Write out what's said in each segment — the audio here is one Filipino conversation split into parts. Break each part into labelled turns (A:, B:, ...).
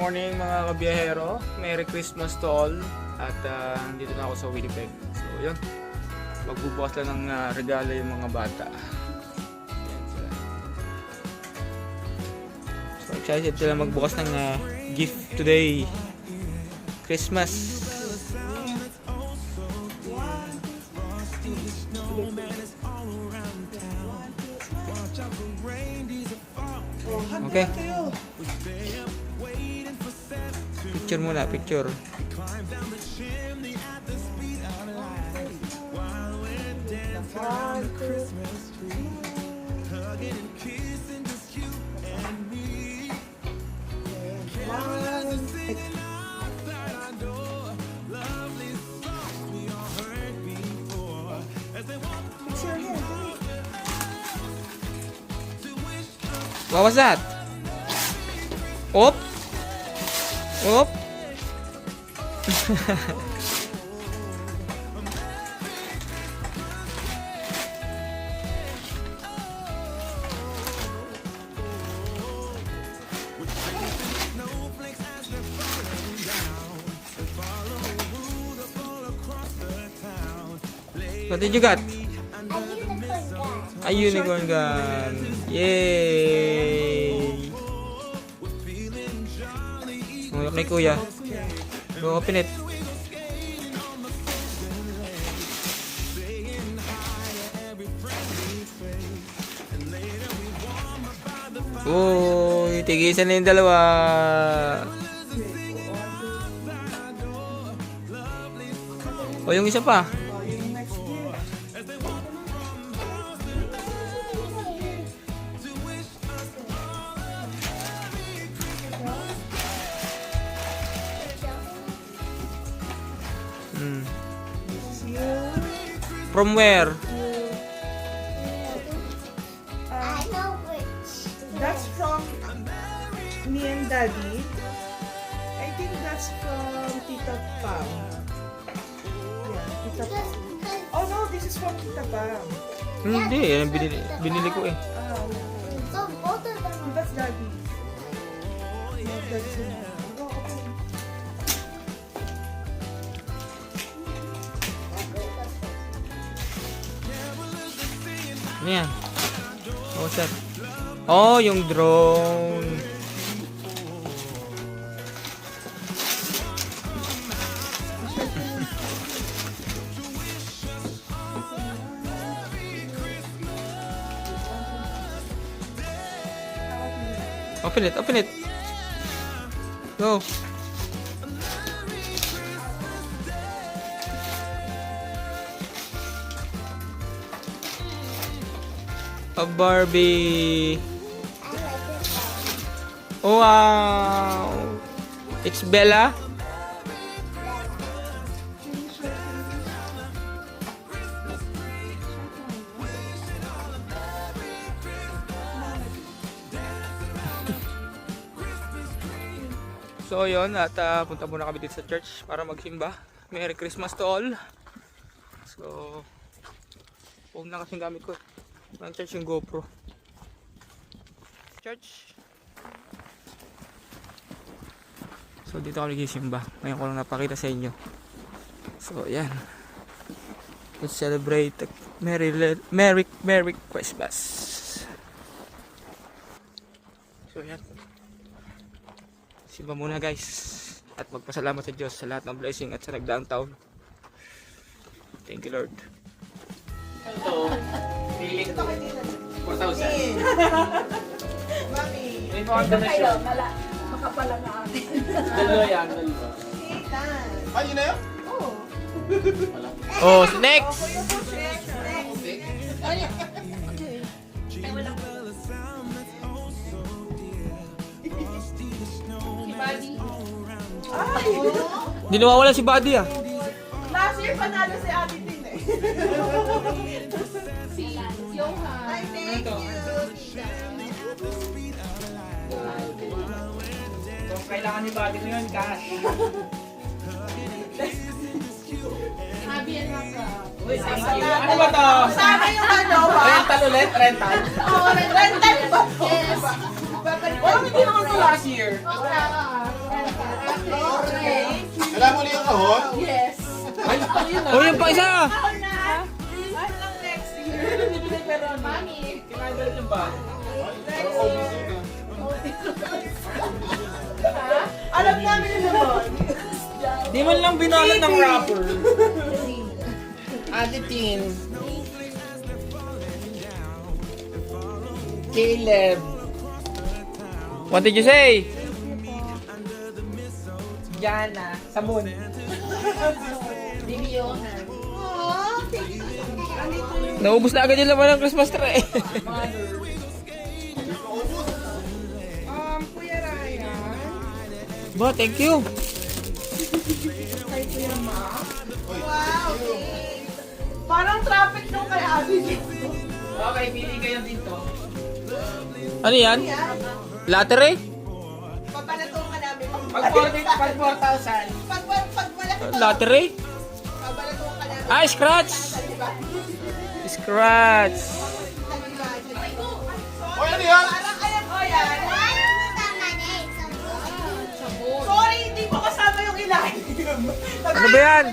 A: morning mga kabiyahero. Merry Christmas to all. At dito na ako sa Winnipeg. So yun, magbubukas lang ng regalo yung mga bata. Yan sila. So excited sila magbukas ng gift today. Christmas. Okay. Picture muna, picture. What was that? Op! Op! What did you got? A unicorn gun. Yay! Nguyok ni Kuya. Go open it. Uy, tigisan na yung dalawa. O, yung isa pa. From where?
B: I know which.
C: That's from me and Daddy. I think that's from Tita Pam. Yeah, Tita Pam. Oh no, this is from Tita Pam.
A: Hindi, yan ang binili ko eh.
C: Ah,
B: So both of them.
C: that's Daddy. No, that's him. Oh, okay.
A: Ano yan? Oh, sir. Oh, yung drone. Open it, open it. Go. A Barbie. Oh, wow. It's Bella. So yun, at punta muna kami dito sa church para magsimba. Merry Christmas to all. So phone na kasing gamit ko ng church, yung GoPro. Church. So dito kami nagsisimba. Ngayon ko lang napakita sa inyo. So yan, let's celebrate Merry Christmas. So yan, simba muna guys, at magpasalamat sa Diyos sa lahat ng blessing at sa nagdaang taon. Thank you Lord. Ito, feeling ko 4,000.
C: Mami.
A: May mga donation.
C: Makapala nga atin.
A: Dalawa yan, dalawa.
C: Ah, yun na yun? Oo.
A: Oh, next!
C: Ay!
A: Hindi nawawala si Buddy ah.
C: Last year panalo si Ate Tin eh.
B: Si Johan.
C: Ay, thank you.
A: Kung kailangan ni Buddy ngayon, cash.
B: Happy and Maka.
A: Uy, thank you. Ano ba to?
C: Sana yung ano ba?
A: Rental ulit? Rental?
C: Oo, rental ba?
B: Yes.
C: Babalik
A: Parang hindi naman to last year.
D: Alam mo yung kahon?
B: Yes.
A: Ay, yun na.
C: Oh, yung pa isa!
B: Mami.
A: Kinagalit yung ba?
C: Alam namin yun naman.
A: Di man lang binalat ng rapper. Aditin. Caleb.
C: What did you say?
A: Jana. Sabon.
B: Baby Johan.
C: Naubos na agad yung laman ng Christmas tree.
E: Kuya Ryan,
C: Ba, thank you.
E: kay Kuya Ma. Wow, parang traffic nung kay Abby dito.
A: Okay, pili kayo dito.
C: Ano yan? Lottery?
E: Papalato ka namin.
A: Pag 4,000.
E: Pag malaki to,
C: Lottery?
E: papalato ka namin.
C: Ah, scratch! Scratch!
D: O, ano yan?
E: Parang alam ko yan. Sorry, hindi ko kasama yung ilalim.
C: Ano ba yan?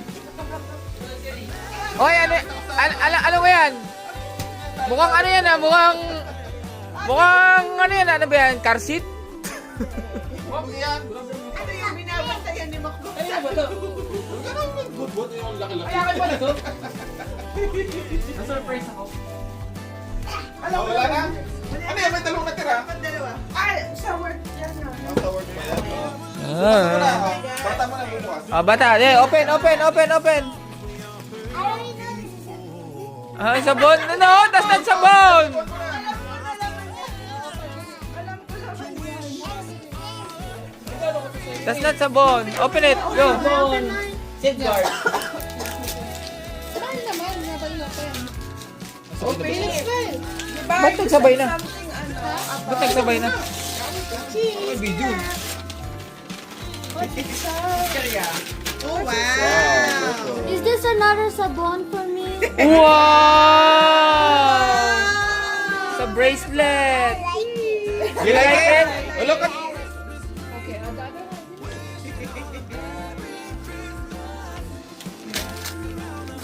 C: Oy, ano ba yan? Mukhang ano yan ah, mukhang ano yan, ano ba yan? Car seat?
D: Huwag yan.
E: Ano yung binabantayan ni Makbo?
A: Ano ba ito?
D: Ganun yung good yung laki-laki.
A: Kaya kayo ba ito? Na-surprise ako.
E: Alam
D: Oh,
E: mo
D: wala na? Ano yan? May dalawang natira?
E: Dapat dalawa. Ay, sa work yan na.
D: Ang tawag mo yan.
C: Ah.
D: Bata mo na bubukas.
C: Ah, bata. Eh, open. Ah, sabon. No, that's not sabon.
E: Alam ko naman yan.
C: That's not sabon. Open it. Go.
A: Safeguard.
B: Saan naman? Naban-open.
E: Open it. Diba?
C: Ba't nagsabay na?
E: Something ano.
C: Ba't nagsabay na?
D: May video.
A: Kaya.
E: Oh, wow.
B: Is this another sabon for me?
C: Wow! Sa bracelet. You like it?
D: Oh, look at...
B: Okay, the other one. How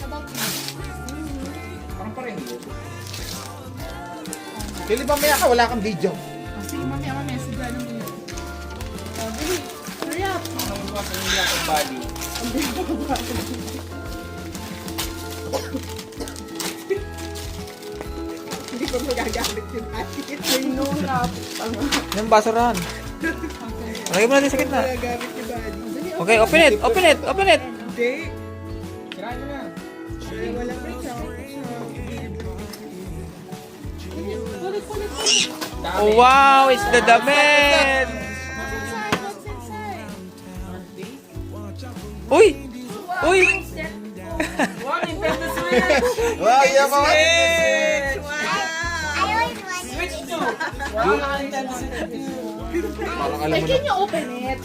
B: about you?
A: Parang pareho.
D: Kili ba maya ka? Wala kang video.
B: Sige, mamaya, sige, anong yun? Oh, dali. Hurry up.
A: Ang mga sa nila ang body.
E: Hindi ko magagamit yung atin. May no wrap.
C: Yung basurahan. Lagay mo natin sa gitna.
E: Magagamit yung body.
C: Okay, open it.
E: Hindi.
A: Sirahan mo na.
E: Wala may chunk.
C: Oh, wow, it's the damit.
B: What's inside?
C: Uy!
A: Wow, Nintendo Switch!
D: Wow, iya pa ba?
A: Switch 2! Wow, Nintendo Switch 2!
D: Parang alam
B: Hey,
D: mo
B: can
D: na.
B: you open it?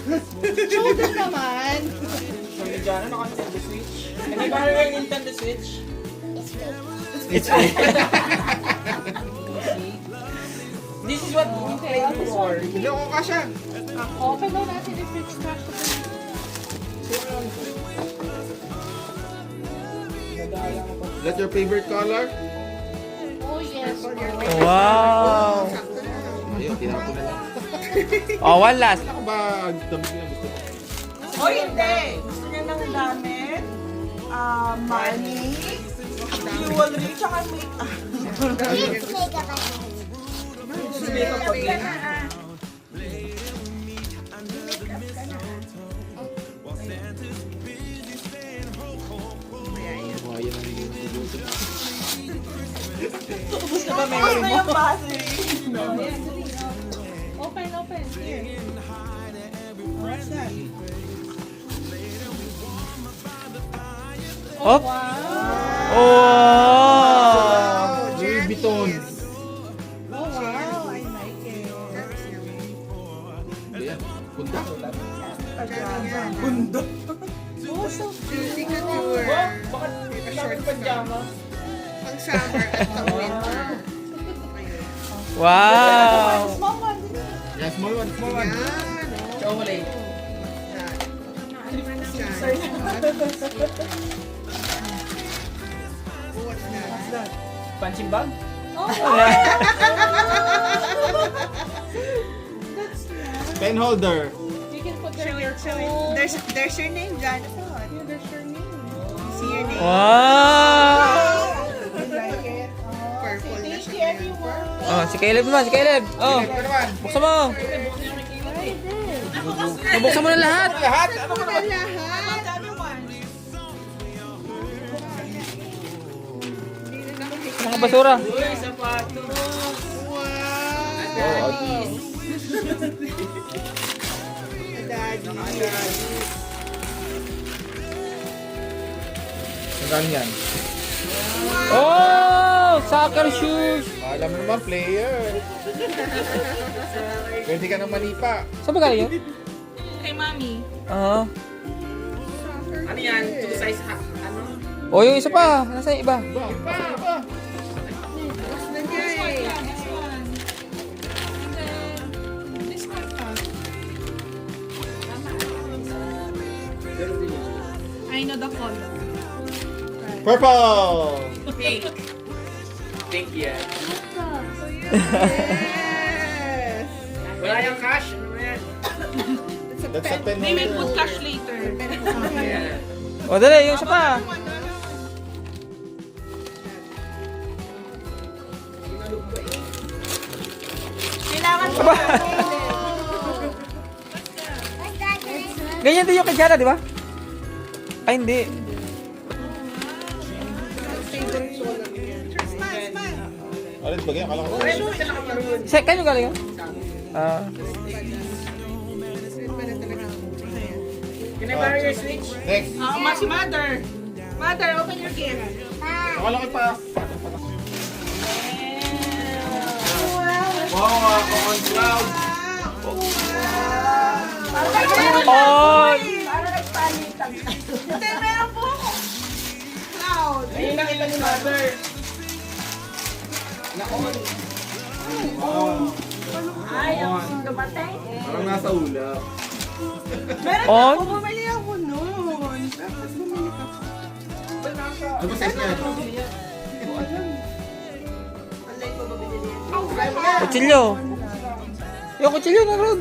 B: Show them naman.
A: So, Diana, naka-Nintendo Switch. Hindi ba rin Nintendo Switch?
C: It's
A: This is what we played before.
D: Hindi ako kasya.
B: Open daw natin yung fridge trash.
D: That's your favorite color?
B: Oh, yes.
C: wow.
D: Ayun, tinapon na lang.
C: Oh, one last.
D: Ako ba damit na gusto mo?
E: O hindi. Gusto niya ng damit, money, jewelry, tsaka make-up.
D: Buhayan ang gusto.
E: Gusto ba meron mo? Yung battery.
B: Open. Here.
E: What's that?
C: Oh.
B: Wow.
C: Oh.
D: Louis Vuitton.
E: Oh, wow. I like it.
D: Hindi yan. Punta.
E: Bundo.
B: Oh, so cute.
A: Wow, bakit short pajama?
E: Pang summer at pang winter.
C: Wow.
E: Small one.
D: Yan Yeah, small one, small one.
A: Chocolate.
C: What's that?
A: Punching bag?
D: Pen holder.
B: You can put there
C: Show
B: your
C: it, show it.
B: phone.
C: There's your name, Jonathan.
B: Yeah, there's your name.
C: See your name.
A: Wow!
C: You like it? Purple na
B: Thank you,
C: siya.
B: everyone.
A: Oh, si Caleb naman, si Caleb. Oh,
D: Ito naman.
A: buksan mo. Buksan mo na lahat.
D: Lahat? Ano ba naman?
A: Mga basura.
D: Magkano yan?
A: Oh, soccer shoes.
D: Alam mo naman, player. Pwede ka nang manipa.
A: Saan ba galing yun?
B: Kay Mami.
A: Ah.
E: Ano yan? Two size ha? Ano?
A: Oh, yung isa pa. Nasa yung iba.
D: Iba, iba.
B: This one, yeah, this one. And then, this one pa. I know the color.
D: Purple!
E: Pink. Pink yan.
C: Yes!
E: Wala yung cash. Ano yan?
D: That's a pen
B: They will put
D: holder.
B: cash later.
E: Ayan.
A: Oh, dali, yung isa pa.
C: Kailangan mo.
A: Ganyan din yung kay Jana, di ba? Ay, hindi.
D: Alin ba ganyan? Akala ko.
A: Kanyo galing yun? Ah.
E: Can I borrow your switch?
D: Next.
C: Si Mother. Mother, open your gift.
D: Akala ko pa. Wow, ako on cloud.
A: Oh!
C: Hindi, meron po ako. Cloud.
E: Ayun nakita ni Mother.
D: Parang nasa ulap.
C: Meron
A: On?
C: ako. Bumili ako noon. Tapos bumili ka pa.
D: Ano ba size niya?
A: Kutsilyo. Yung kutsilyo na ron.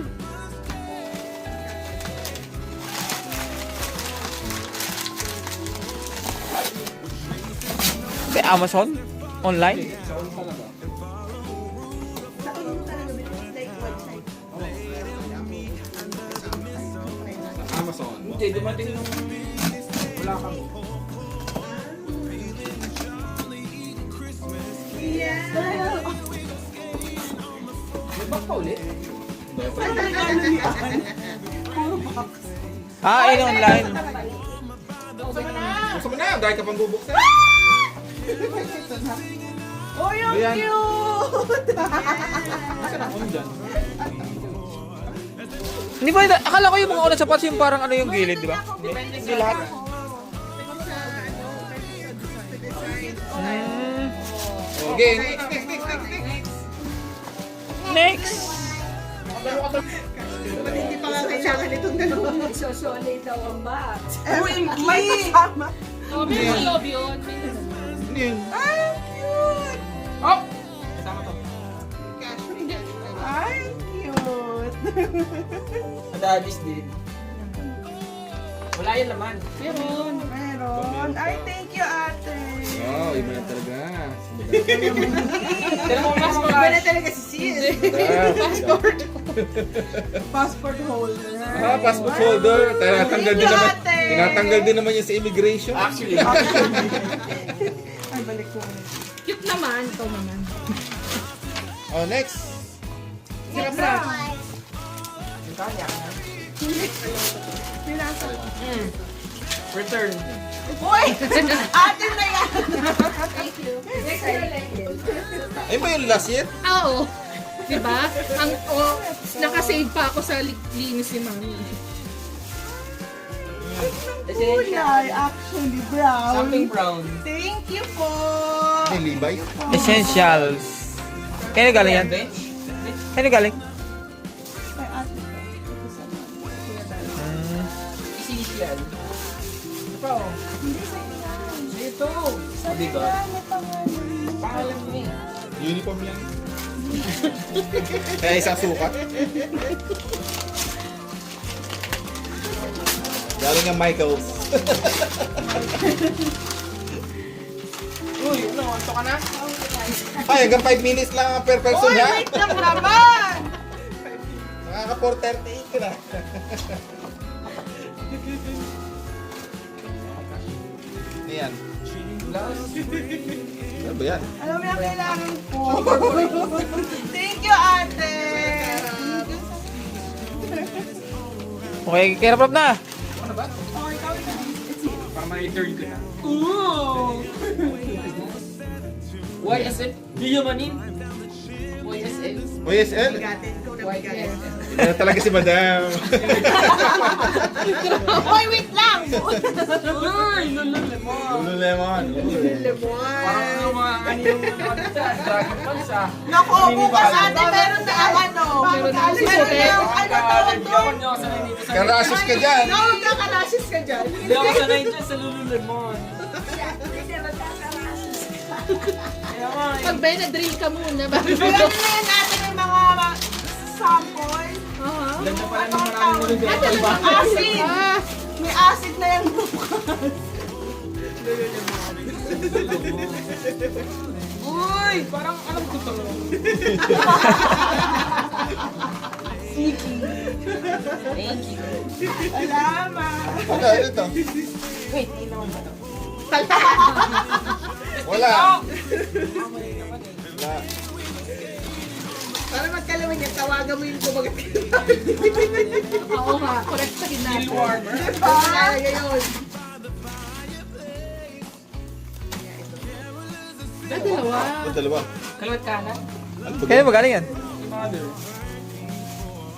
A: Sa Amazon? Online?
D: Amazon.
E: Hindi, dumating nung wala kami. May bag pa ulit?
A: Ah, yun online.
D: Gusto mo na, dahil ka pang bubuksan.
C: Oh, yung
D: Ayan.
C: cute!
D: Saan ako dyan?
A: Hindi ba, akala ko yung mga unang sapatos yung parang ano yung gilid, di ba? Hindi lahat. Hmm.
D: Okay, next, next, next, next, next.
A: Next.
C: Hindi pa nga kailangan itong dalawa.
E: Isosolid daw ang box.
C: May kasama.
B: Oh, may sa loob yun.
D: Ano yun?
C: Ay, cute!
E: Oh! Kasama to.
C: Ay, cute!
E: Madadis din. Wala yung laman.
B: Meron.
C: Meron. Ay, thank you, ate.
D: Wow, iba na talaga.
E: Dala mo mas
C: Iba na talaga si Sis.
D: Passport.
C: Passport holder.
D: Ah, passport holder. Tinatanggal din naman.
C: Ate.
D: Tinatanggal din naman yun sa immigration.
E: Actually.
C: Ay, balik ko.
B: Cute naman. Ito naman.
D: Oh, next.
C: Sarap na.
E: Yung kanya.
C: Pinasa.
E: Return.
C: Uy! Atin na yan!
D: Ayun ba yung last year?
B: Oo. Diba? Ang, nakasave pa ako sa linis ni Mami.
C: Kulay, actually, brown.
E: Something brown.
C: Thank you po!
D: Yung Levi's?
A: Essentials. Kaya galing yan?
E: Bench?
A: Kaya galing? to. Sabi ko. Pangalan mo eh.
D: Uniform yan. Kaya isang sukat. Galing ang Michaels.
A: Uy, ano? Anto ka na?
D: Ay, hanggang 5 minutes lang per person
C: Uy,
D: ha.
C: wait lang naman!
D: Nakaka 4:38 ka na. Ayan. Ano ba yan?
C: Alam mo yung kailangan ko. Thank you, ate!
A: Okay, kaya prop na.
C: Oh, ikaw na.
A: Para may turn ko na.
C: Ooh!
A: YSL? Di yamanin? YSL?
D: YSL?
C: Bigatin ko na bigatin.
D: Ano talaga si Madam?
C: Hoy, wait lang!
A: Uy! Lululemon!
D: Lululemon.
A: Parang yung mga kanina mo na Dragon Balls ah.
C: Naku, bukas ate, meron na ang ano.
B: Meron na ang
C: Meron na yung ano tawag
A: Hindi ako
C: doon.
A: nyo sanay dito sa
D: Karasis ka dyan.
C: No, nakalasis ka dyan.
A: Hindi ako sanay dyan sa Lululemon. Kaya nga eh.
B: Pag Benadryl ka muna.
C: Kaya na yan natin yung mga sample.
A: Ganda pala ng maraming lugar.
C: Acid!
B: Ah,
C: May acid na yung bukas.
A: Uy! Parang alam ko to. Thank you.
C: Salamat.
D: Ano ito?
A: Wait, inom ba?
D: Wala. Wala.
C: Para magkalaman niya, tawagan mo yung kumagat.
B: oo nga. Correct sa natin.
A: Chill warmer.
C: Talaga yun.
B: Dalawa.
D: Ito dalawa.
A: Kalawat kanan.
D: Ano ba?
A: Kaya magaling yan? Mother.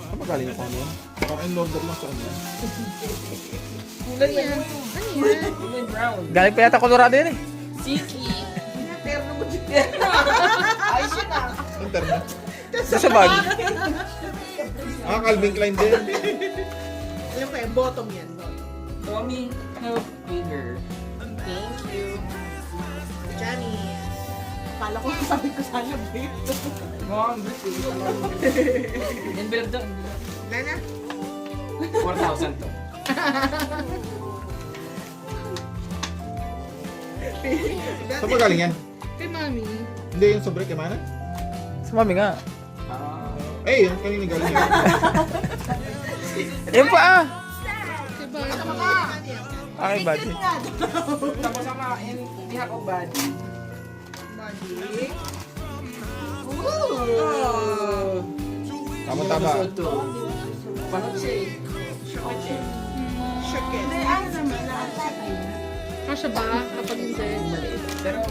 D: Ano magaling yung ano yan? Parang in-order lang sa ano.
B: Ano yan? Ano yan?
A: Kulay brown.
F: Galing pa yata Colorado yan eh.
A: Siki.
C: Terno mo dyan.
A: Ayos yun ah.
D: Ang termo.
F: Sa bag.
D: Ah, Calvin Klein din.
C: Alam ko yung bottom yan. Bottom.
A: Tommy Hilfiger. Thank you.
C: Johnny. Kala ko sabi ko sana babe.
A: Mom, envelope doon.
C: Lana?
A: 4,000 to.
D: Saan ba galing yan?
B: Kay mami.
D: Hindi yung sobre kay Mana?
F: Sa mami nga.
D: Eh, yung kanina galing yan.
F: Yan pa ah.
B: Kay Barbie.
F: Okay, buddy.
A: Tapos ang mga hindi ako bad.
C: Magic.
D: Tama-tama.
A: Panot siya eh.
C: Shake it. Hindi, ano naman.
B: Kasya ba? Kapag hindi.
A: Pero,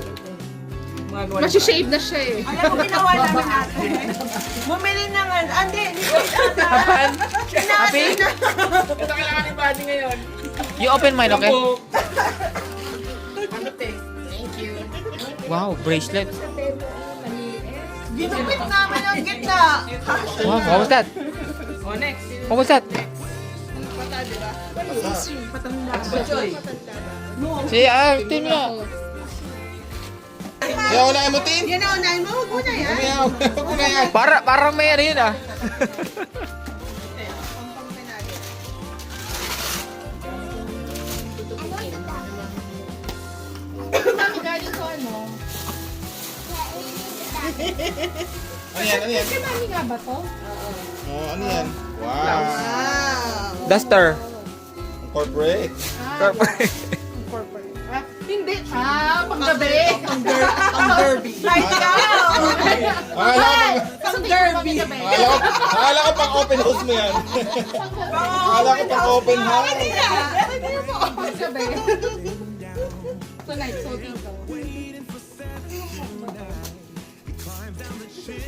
A: mga gawa
B: Masishave na siya eh.
C: Alam mo, ginawa naman natin. Bumili na nga. Andi, liquid ata.
F: Happy?
A: Ito kailangan ni Buddy ngayon.
F: You open mine, okay?
A: Panot eh. Thank you.
F: Wow, bracelet.
C: Ginupit namin ang gitna.
F: Wow, what was that?
A: Oh, next.
F: What was that?
C: Pata, di ba?
A: Bachoy.
F: Si team niya.
D: Kaya wala mo, team.
C: Yan na, unahin mo. Huwag mo na yan.
D: Umiyaw. Huwag na yan.
F: Parang may ano yun ah.
B: Mami, galing ko ano?
D: Ano yan? Ano yan?
B: Kay mami nga ba to?
D: Oh, ano yan? Wow.
C: Wow.
F: Duster.
D: Corporate.
B: Corporate. Ah, hindi. Panggabi.
C: Ang derby. Light ka.
D: Akala ko pang open house mo yan. Akala ko pang open house.
B: Panggabi. Tonight, so dito.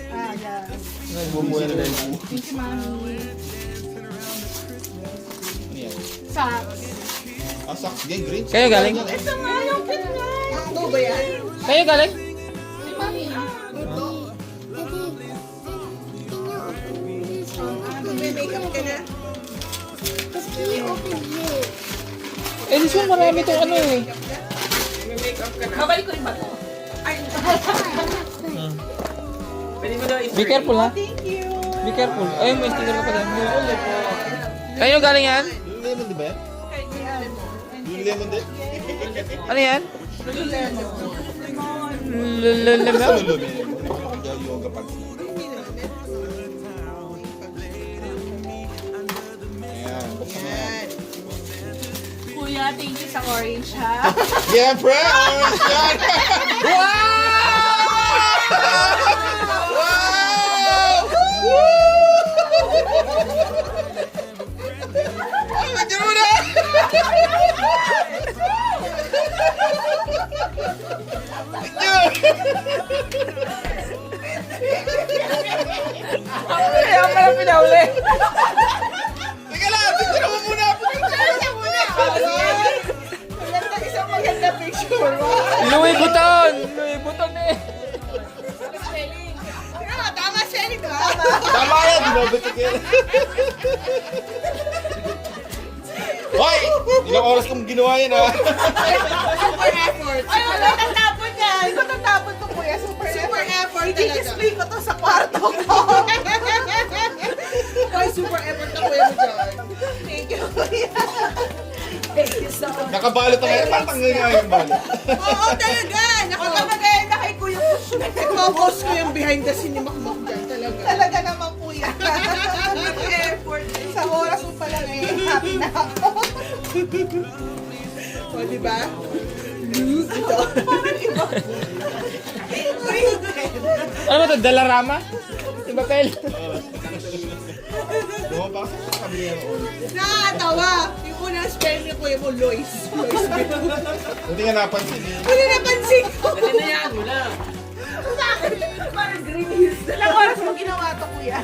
B: Ah, yeah.
D: Bumuhay na rin.
B: Thank you, mami.
D: Ano yan?
B: Socks.
D: Ah, socks. Gay, green.
F: Kayo galing?
C: Ito nga, yung gitna. Ako ba yan?
F: Kayo galing?
B: Si mami.
C: May makeup ka na?
F: Eh, this one marami itong ano eh.
B: Babalik ko yung bato.
A: Pwede mo daw
F: Be careful ha.
C: Thank you.
F: Be careful. Ay, may sticker ka pala. Kanino galing yan?
D: Yung lemon, di ba yan? Yung lemon din?
F: Ano yan?
D: Sa lulo, may yoga pants. Ayan, buksan mo yan.
B: Kuya, thank you sa orange ha.
D: Siyempre! Orange yan! Lagyan mo na!
F: Kaya pala pinauli.
D: Teka lang! Tignan mo muna!
C: Wala na isang maganda picture.
F: Louis Vuitton! Louis Vuitton eh.
C: Tama, Shelly, diba?
D: Tama yan! Binobetik yan! Hoy! Ilang oras kong ginawa yan ha?
C: Super effort. Ay, wala tatapon yan. Hindi ko tatapon to, kuya. Super effort talaga. I-display ko to sa kwarto ko. Ay, super effort na kuya mo dyan. Thank you, kuya. Thank you so much.
D: Nakabalot ang ngayon. Patanggal nga yung balot.
C: Oo, talaga. Nakapagaya na kay Kuya Push. Nagpo-post ko yung behind the scene ni Makmak dyan. Talaga. Talaga naman, kuya. Effort. Sa oras mo pala eh. Happy na ako. O, diba?
F: Ano ba ito? Dalarama? Di ba, Pel?
D: Bumaba kasi sa kabili ng oras.
C: Nakakatawa. Yung unang spell ni Kuya mo, Lois. Lois Bill.
D: Buti nga napansin eh.
C: Wala napansin ko.
A: Dali na yan, wala.
C: Parang green hills. Ilang oras mo ginawa to, kuya?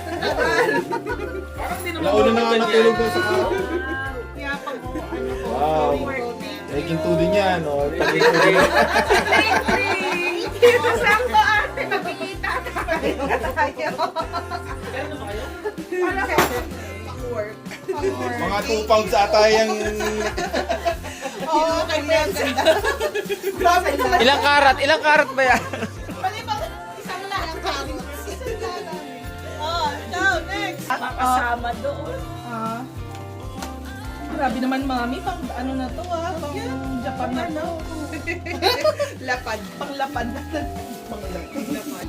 D: Nauna na nga natulog doon sa araw.
C: Yapang mo, ano ko.
D: Wow. Taking 2 din yan. O, taking 2 din.
C: Dito sakto ate, magkikita tayo. Para kayo? Pang-work.
D: Mga 2 pounds ata yung...
C: Oo, kanya ang ganda. Grabe naman.
F: Ilang karat? Ilang karat ba yan?
C: Pali ba, isang lang ang kanin. Oh, now, next.
B: Kasama doon. Grabe naman, mami. Pang ano na to pang Japan na to.
C: Lapad. Pang-lapad na. Pang-lapad.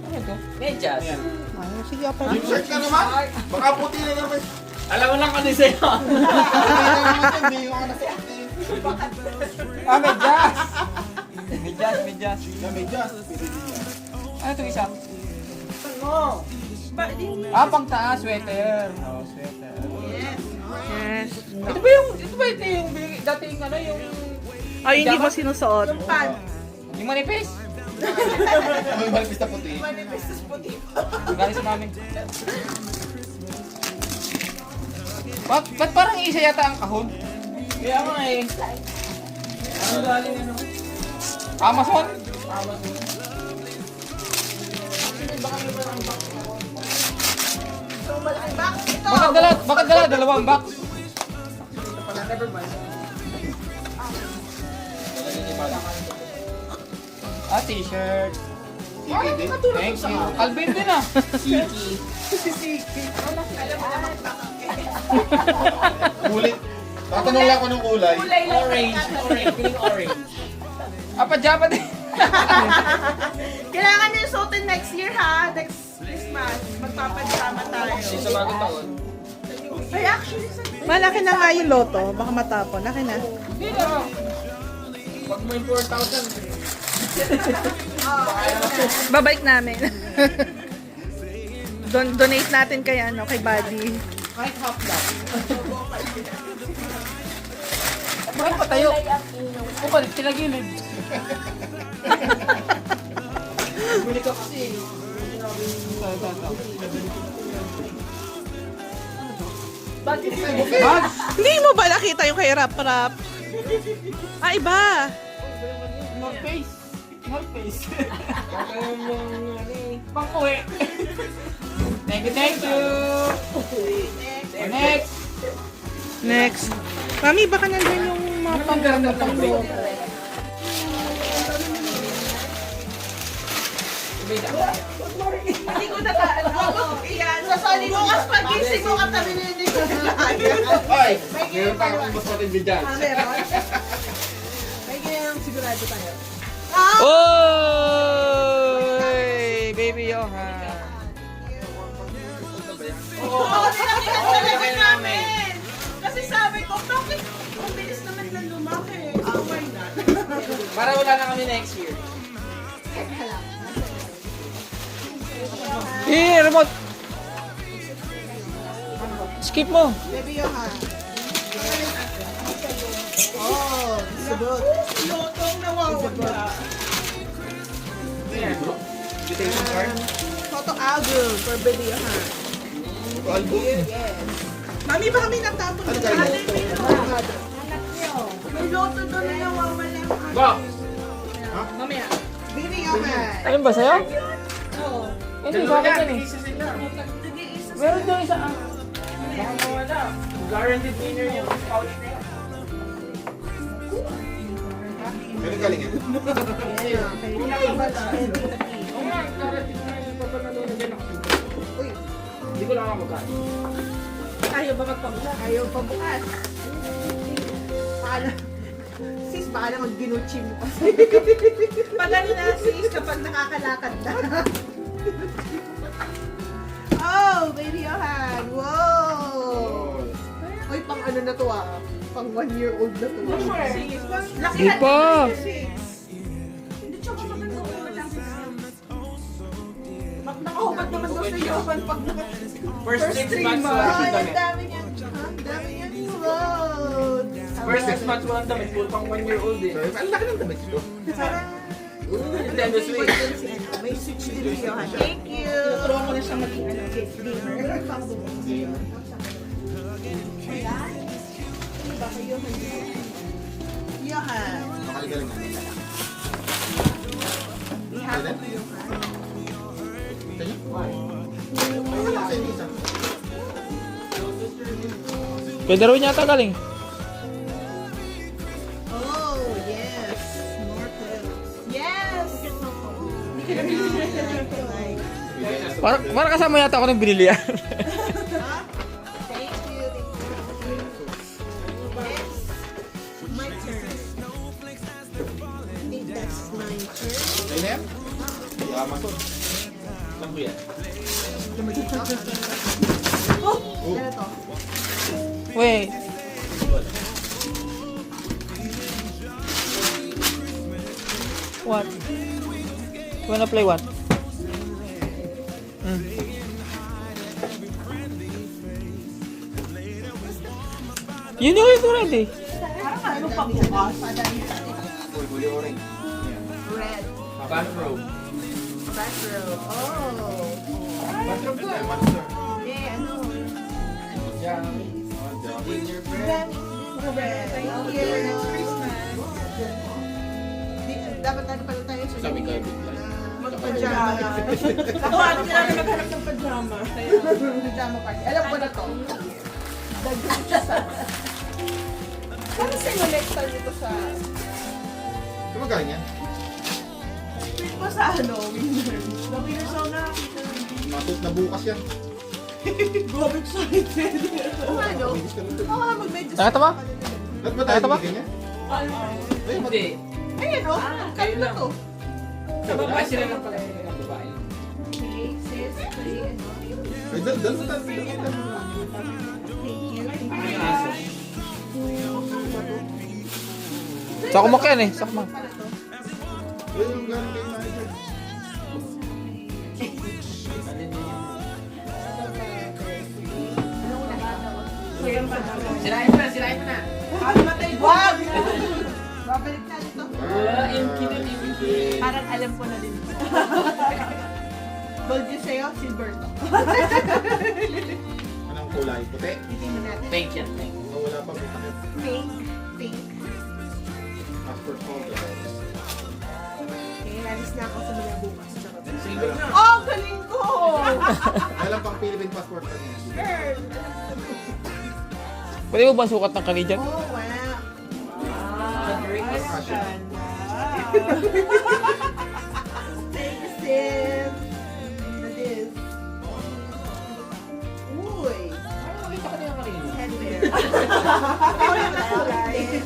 F: Ano ito?
A: Medyas.
D: Yung shirt ka naman. Baka puti na naman.
A: Alam mo lang kung sa'yo.
D: Puti na naman. Hindi yung anak sa puti.
F: Ah, medyas! Medyas, medyas.
D: Na medyas. Pwede din yan.
F: Ano ito isa?
C: Ano?
F: Pang taas, sweater. Oh, sweater.
C: Yes.
F: Ito ba yung dating ano, yung...
E: Ay, hindi ba sinusuot?
C: Yung pad.
F: Yung manipis?
D: Ano yung balbis na puti?
C: Manifest sa puti.
F: Galing sa mami. Ba't parang isa yata ang kahon?
A: Kaya nga eh. Ano galing ano?
F: Amazon?
C: So, malaking box ito.
F: Bakit dala dalawang box? Ah, t-shirt.
D: Sige din.
F: Thank you. Alvin din ah.
D: Kulit. Tatanong lang ako ng kulay.
A: Orange. Orange. Feeling orange.
F: Ah, pajama din.
C: Kailangan nyo suotin next year ha. Next Christmas. Magpapadsama tayo.
A: Sa bagong taon.
C: Ay, actually, sa...
E: Malaki na nga yung loto. Baka matapon. Laki na.
A: Hindi na. Pag mo yung 4,000.
E: Babalik namin. Donate natin kay ano, kay Buddy.
F: Kahit half lang. Bakit patayo? O pa, tinagilid. Buli ka kasi. Bags!
E: Hindi mo ba nakita yung kay Rap Rap? Ah, iba.
F: North Face. North Face. Pang-uwi. Thank you, thank you. Next.
E: Next. Mami, baka nandun yung
B: mga pang-loto.
C: Hindi ko na yan. Sasali mo kas pag-gising mo katabi na hindi ko na
D: Ay! Meron pa akong mas matindi dyan.
C: meron. May ganyan sigurado tayo.
F: Oy! Baby Johan.
C: Oo, tinakita talaga namin. Kasi sabi ko, bakit ang bilis naman na lumaki? Oh my God.
A: Para wala na kami next year.
F: Eh, remote! Skip mo.
C: Baby Johan. Oh, sagot. Lotong nawawala.
D: Invitation card.
C: Photo album for Baby Johan.
D: Album.
C: Yes. Mami, baka may natapon
D: Ano
C: na.
D: kayo?
C: May loto doon na nawawala.
A: Go!
C: Mamaya. Baby Johan.
F: Ayun ba sa'yo?
C: Oo.
F: Hindi, bakit yan eh?
A: Isa sila.
F: Meron doon isa.
A: Baka mawala. Guaranteed winner yung pouch na yun.
D: Meron galing yan.
A: Oo nga, guaranteed winner yung papanalo na dyan ako.
C: Uy,
A: Hindi ko lang ako magkano.
C: ayaw ba magpabukas? Ayaw pa bukas. Paano? Sis, baka naman ginuchi mo kasi. Pagano na sis kapag nakakalakad na. Oh, Baby Johan! Wow! Ay, pang ano na to ah. Pang 1-year-old na to. Laki
F: Di pa.
C: Hindi, tsaka maganda ko lang sis. Nakahubad naman daw sa Johan pag
A: First 6 months,
C: Ay,
A: walang
C: ang
A: damit.
C: dami niyan. Ang dami niyan. Wow!
A: First 6 months, walang damit. Full pang 1-year-old eh.
D: Ang laki ng damit ko.
A: Nintendo Switch.
C: May switch din si Johan. Thank you! Tuturuan ko na siya maging gamer. Meron pang bubong si Johan. Ayan. Diba kay Johan? Johan.
D: Makaligaling na.
C: Ihapon ko Johan.
D: Ito niyo? Wala sa isa.
F: Pwede rin yata galing.
C: Oh, yes. More clothes. Yes!
F: Para kasama yata ako ng binili yan.
C: Thank you. Yes. My turn. I think that's my turn.
D: Ayun na yan? Ay, Amazon.
A: Saan ko yan?
C: Oh! Ano to?
F: Wait. What? You wanna play what? You know it already.
C: Parang ano pang bukas?
D: Fully orange.
C: Red.
A: Bathrobe.
C: Bathrobe. Oh.
A: Bathrobe na.
D: Monster.
C: Yeah, ano?
A: Yeah.
C: Red. Thank you. Dapat ano pala tayo sa
A: Sabi ko,
C: magpajama. Ako, ano na maghanap ng pajama. Pajama party. Alam ko na to. Dagdag siya sa... Ano sinulekta nito sa...
D: Ito magaling yan?
C: Wait mo sa ano, winner. The winner song na nakita.
D: Matot na bukas yan.
C: Go excited. Ano?
D: Mabilis ka lang ito.
C: Oo, mag-medyo.
F: Nakita ba?
D: Ba't ba tayo
F: Ito ba?
D: bibigyan niya?
A: Hindi.
C: Ayun o, cut na to.
A: Sa babae sila ng pala ng babae.
C: Okay, sis, play ano.
D: Ay, dal mo tayo.
C: Thank you.
A: Ay, aso.
F: Sa kumakyan eh. Sa kumak.
C: Para to.
D: Ayun yung gano'n kayo manager.
A: Sirain mo na, sirain mo na.
C: Ano matay? Wag! Babalik na dito.
A: Imki na, imki.
C: Parang alam ko na din. Gold yun sa'yo, silver to.
D: Anong kulay? Puti?
C: Hindi mo natin.
A: Thank you, thank you.
D: O wala pa may takip?
C: Pink. Pink.
D: Passport holder.
C: Okay, alis na ako sa mga bukas.
A: Silver na.
C: Oh, galing ko!
D: Alam pang Philippine passport pa niya.
C: Girl!
F: Pwede mo ba sukat ng Canadian?
C: Oh, wow. Wow. Thank you, Sim. What is? Uy. Headwear.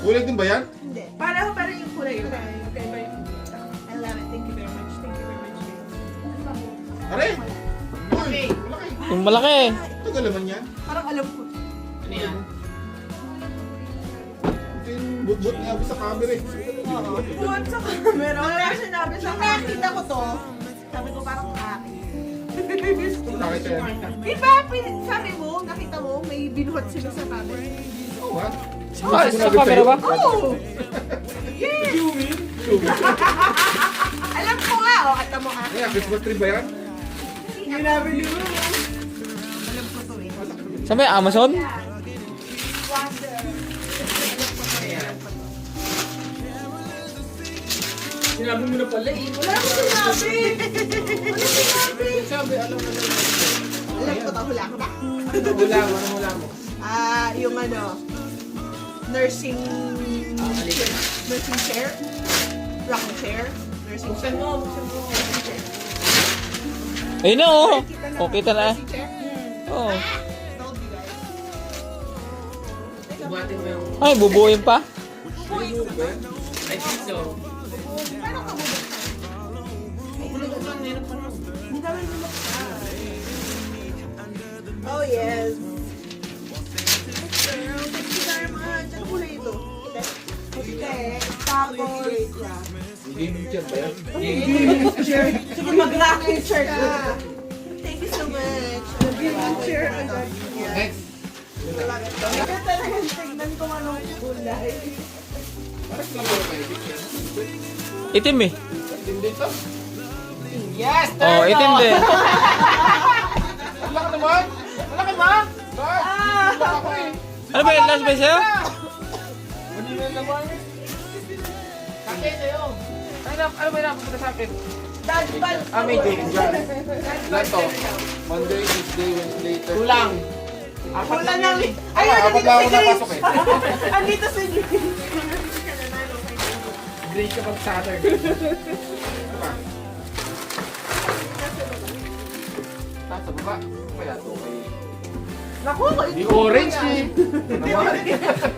D: Kulay din ba yan?
C: Hindi. Parang yung kulay yun. Okay, ba yun? I love it. Thank you very much. Thank you very much.
D: Are! Uy! Malaki!
F: Yung malaki.
D: Tagal naman yan.
C: Parang alam ko.
A: Ano yan?
D: Ito yung but-but niya sa camera eh.
C: Buwan sa camera. Wala sinabi sa camera. Nakita ko to. Sabi ko parang akin.
D: Nakita yan.
C: Di ba, sabi mo, nakita mo, may binuhat sila sa camera.
D: Oh, ha?
F: Ah, sa camera ba?
C: Oh! Yes! Alam ko nga, o, kata mo nga.
D: Kaya, Christmas tree ba yan?
C: Sinabi niyo. Alam ko to eh.
F: Sa may Amazon?
C: Water.
A: Sinabi mo na pala eh.
C: Wala ko sinabi. Wala sinabi.
D: Sabi, alam mo na.
C: Alam ko to, hula ko ba?
A: Hula mo, ano hula mo?
C: Yung ano, nursing chair. Rocking chair. Nursing
A: Buksan
C: chair.
A: mo, buksan mo.
C: Nursing chair.
F: Ayun na oh. Oh, kita na.
C: Nursing chair.
F: Oh.
C: Told you guys.
A: Buhatin mo yung...
F: Ay, bubuoyin pa.
A: I think so.
C: Paano ka bubuksan? Hindi naman bubuksan. Oh yes. Thank you very much. Ano kulay ito? Okay. Tapos,
D: Gaming chair ba yan?
C: shirt. Sige, mag-rocking shirt. Thank you so much. Gaming chair agad.
D: Next.
C: Kaya talagang tignan kung anong kulay.
D: Parang lang ba kayo?
F: Itim eh.
D: Itim dito?
A: Yes!
F: Oh, itim din.
D: Ang laki naman!
A: Malaki ba?
D: Bakit? Hindi ako eh.
F: Ano ba yung last base sa'yo?
A: Ano na naman? Kake sa'yo.
F: Ano ba yung nakapunta sa akin?
C: Dodgeball.
D: May day dyan. Lahat to. Monday, Tuesday, Wednesday, Thursday.
A: Kulang.
C: Wala na.
D: Ay,
C: Ayun,
D: apat na ako napasok eh.
C: andito si Grace.
A: Great ka pag Saturn.
D: Sa baba. Kaya to kay...
C: Naku,
D: Di orange eh.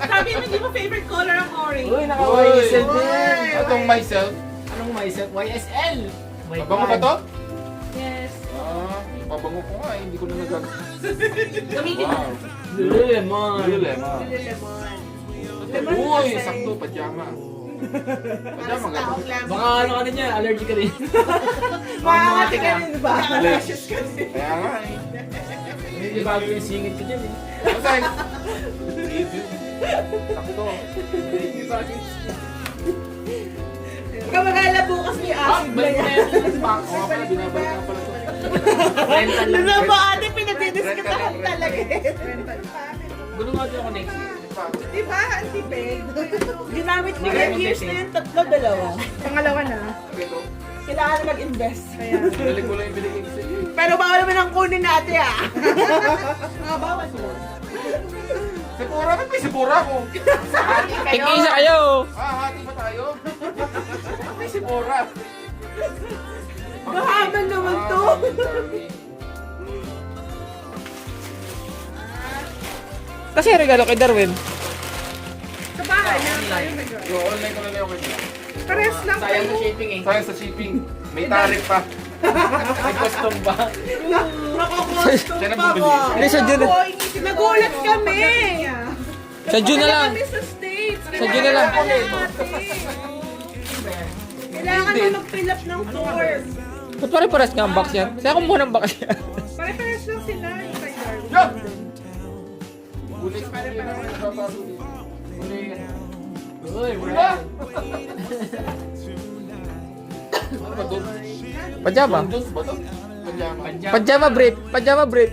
C: sabi mo, di mo favorite color ang orange.
A: Uy, naka-YSL din.
D: Itong myself.
A: Anong myself? YSL. My
D: Pabango ba to?
C: Yes.
D: Pabango ko nga eh. Hindi ko na nagag...
A: Gamitin mo.
D: Wow.
A: Lululemon.
D: Lululemon.
C: Lemon.
D: Uy, sakto. Pajama. Pajama gano'n.
A: Baka ano ka din yan, allergy ka din.
C: Makakati ka rin ba? Rashes ka din.
D: Kaya nga eh.
A: Hindi bago yung singit ko dyan eh.
D: Masay. Sakto.
C: Huwag ka mag-alala bukas may acid na
A: Balik na
C: yan.
A: yan.
D: Oo nga pala, binabalik nga pala to.
A: Rental lang.
C: Ano ba ate, pinagdidiskatahan talaga eh.
A: Gulo nga din ako next year.
C: Di ba, antipeg? Ginamit mo
A: Hindi ka
C: yung years
A: mag-testing.
C: na yun, tatlo, dalawa. Pangalawa na.
D: Ito.
C: Kailangan na mag-invest. Kaya.
D: Balik ko lang yung binigay ko sa iyo.
C: Pero bawal naman ang kunin natin ah. Mga bawal mo.
D: Sipura, ba't may sipura ko?
F: Tig-isa kayo.
D: Hati ba tayo? May sipura.
C: Mahaman naman to.
F: Kasi regalo kay Darwin.
C: Sa bahay, meron tayo nag-
D: Yo, online ko na lang ako niya.
C: Pares lang
A: Sayang sa
C: kayo.
A: shipping eh.
D: Sayang sa shipping. May tarif pa.
A: May custom ba?
C: Nakakostom
D: Siya na
C: pa
D: bumili.
C: ba?
F: Hindi, sa June.
C: Nagulat kami.
F: Sa June na lang.
C: Kami sa States.
F: Sa June na lang.
C: Kailangan mo mag-fill up ng form.
F: Ba't pare-pares nga ang box yan? Saan kung muna ang box yan?
C: Pare-pares lang sila yung kay Darwin.
D: Yo! Bulik pa rin naman.
A: Uy,
D: Diba?
A: wala.
D: Ano ba doon?
F: Pajama.
D: Doon ba to? Pajama.
F: Pajama brief. Pajama brief.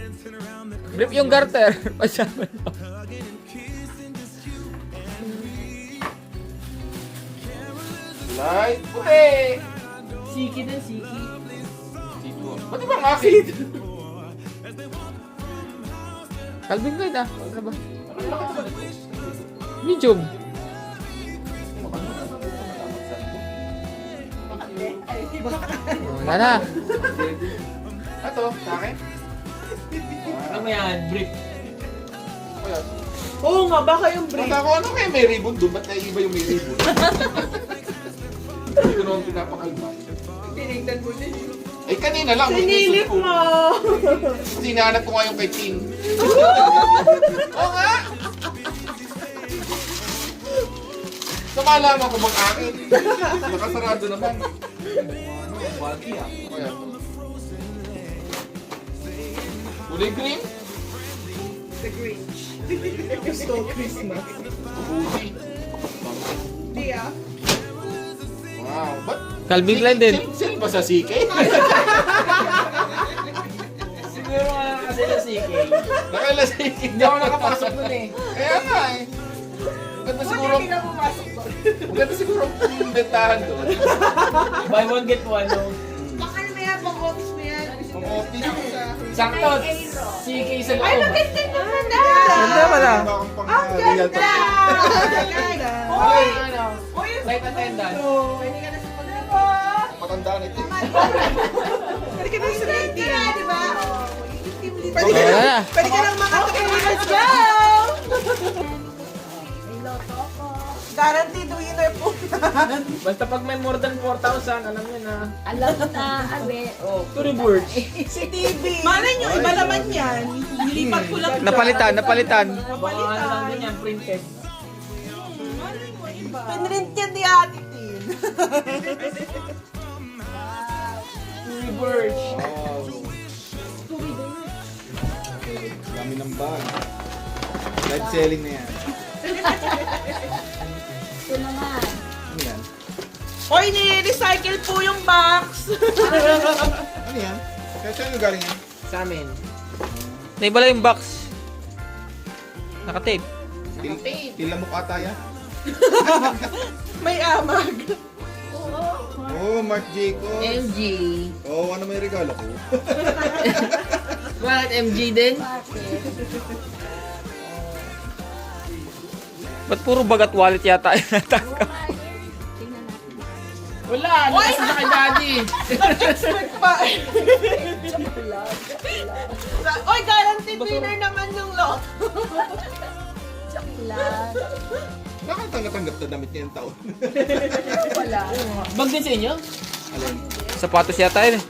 F: Brief yung garter. Pajama.
D: Light. Puti!
A: Siki din, siki.
D: Siko. Ba't di ba ang akin?
F: Calvin Klein ah. Ano ba?
D: Ano laki ba nito?
F: Medium. Wala na.
D: Ito, sa akin.
A: Ano mo yan? Brief.
D: Ayan.
C: Oo nga, baka yung break.
D: Basta ako, ano kaya may ribbon doon? Ba't naiiba yung may ribbon? Hindi ko naman pinapakalma.
C: Tinignan mo din.
D: Eh, kanina lang. may
C: Sinilip
D: isip ko.
C: mo!
D: Kasi hinahanap ko nga yung kay Ting. Oo nga! Namalaman ko bang akin. Nakasarado naman.
A: Quality ah.
D: Ayan. Kulay green?
C: The Grinch. Gusto Christmas.
D: Uzi.
C: Di ah.
D: Wow. Ba't?
F: Calvin Klein din.
D: Sale ba sa CK?
A: Siguro nga lang kasi na CK.
D: Nakala CK.
A: Hindi ako nakapasok dun eh.
D: Kaya nga eh. Maganda siguro,
C: Hindi na pumasok ko.
D: maganda siguro yung bentahan doon.
A: Buy one get one. No?
C: Baka ano mo yan, pang-office mo yan.
D: Ang office.
A: Sakto. CK sa loob.
C: Ay, maganda naman na!
F: Ganda pala.
D: Ang pang
C: Ang
D: real
C: ganda!
D: talk.
A: Hoy, ano? Flight attendant.
C: Pwede ka na sa pag-abo!
D: Matandaan ito.
C: Pwede ka na sa rating. Di ba?
F: Wala na.
C: Pwede ka lang makatulog. Let's go! Guaranteed winner po.
A: Basta pag may more than 4,000, alam nyo na.
G: Alam na, abe.
A: Oh, to rewards.
C: Si TV. Malay nyo, iba naman yan. Nilipat ko lang.
F: Napalitan, napalitan.
A: Baka ano lang din yan, printed.
C: Pinrint yan ni Ate Tin.
A: Rewards.
D: Wow. Dami ng bag. Live selling na yan.
G: Ito naman.
D: Ano yan?
C: Hoy, ni-recycle po yung box.
D: Ano yan? Kaya saan yung galing yan?
A: Sa amin.
F: Naibala yung box. Nakatape.
D: Tila mo ata yan?
C: May amag.
D: Oh, Mark Jacobs.
A: MG.
D: Oh, ano may regalo ko?
A: Bakit MG din?
G: Bakit?
F: Ba't puro bagat wallet yata yung natangkap?
G: Tingnan natin.
A: Wala, nakasa na kay daddy.
C: Expect pa. Oy, guaranteed winner naman yung lot.
G: Chocolate.
D: Bakit tanggap na damit niya yung taon?
G: Wala.
A: Bag din sa inyo?
D: Alin?
F: Sapatos yata yun eh.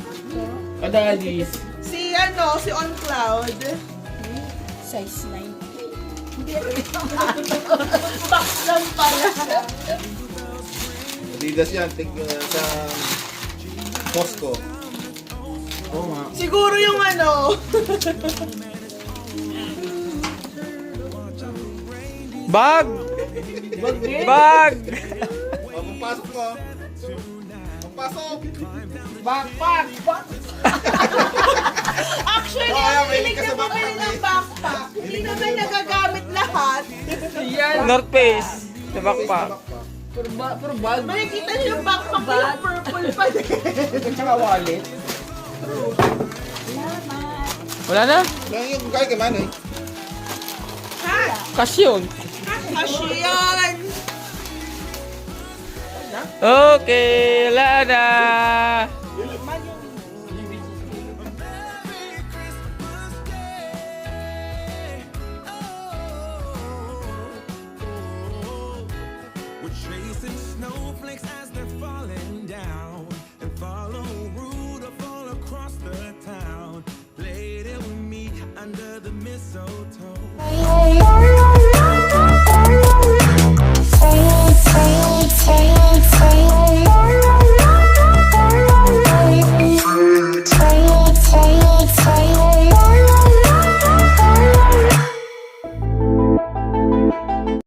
A: Kadadis.
C: Si si On Cloud.
G: Size 9.
C: Box lang pala.
D: Adidas yan. Sa Costco.
A: Oo nga.
C: Siguro yung
F: Bag!
A: Bag din?
F: Bag!
D: Oh, magpasok mo. Magpasok!
A: Backpack!
C: Actually,
D: Oh,
C: ang
D: mahilig
C: hilig
D: ka
C: na
D: sa
C: bumili
D: backpack,
C: ng backpack. Hindi naman nagagamit lahat.
A: Yan.
F: North Face. Sa backpack.
A: Puro bag.
C: Makikita niyo yung backpack yung purple pa din.
A: At saka wallet.
G: Salamat.
F: Wala na.
D: Lang yung galing kay Manay.
C: Ha?
F: Kasyon.
C: Asyan!
F: Okay, wala na.
H: We're chasing snowflakes as they're falling down, and follow Rudolph all across the town. Play it with me under the mistletoe.
G: Hey,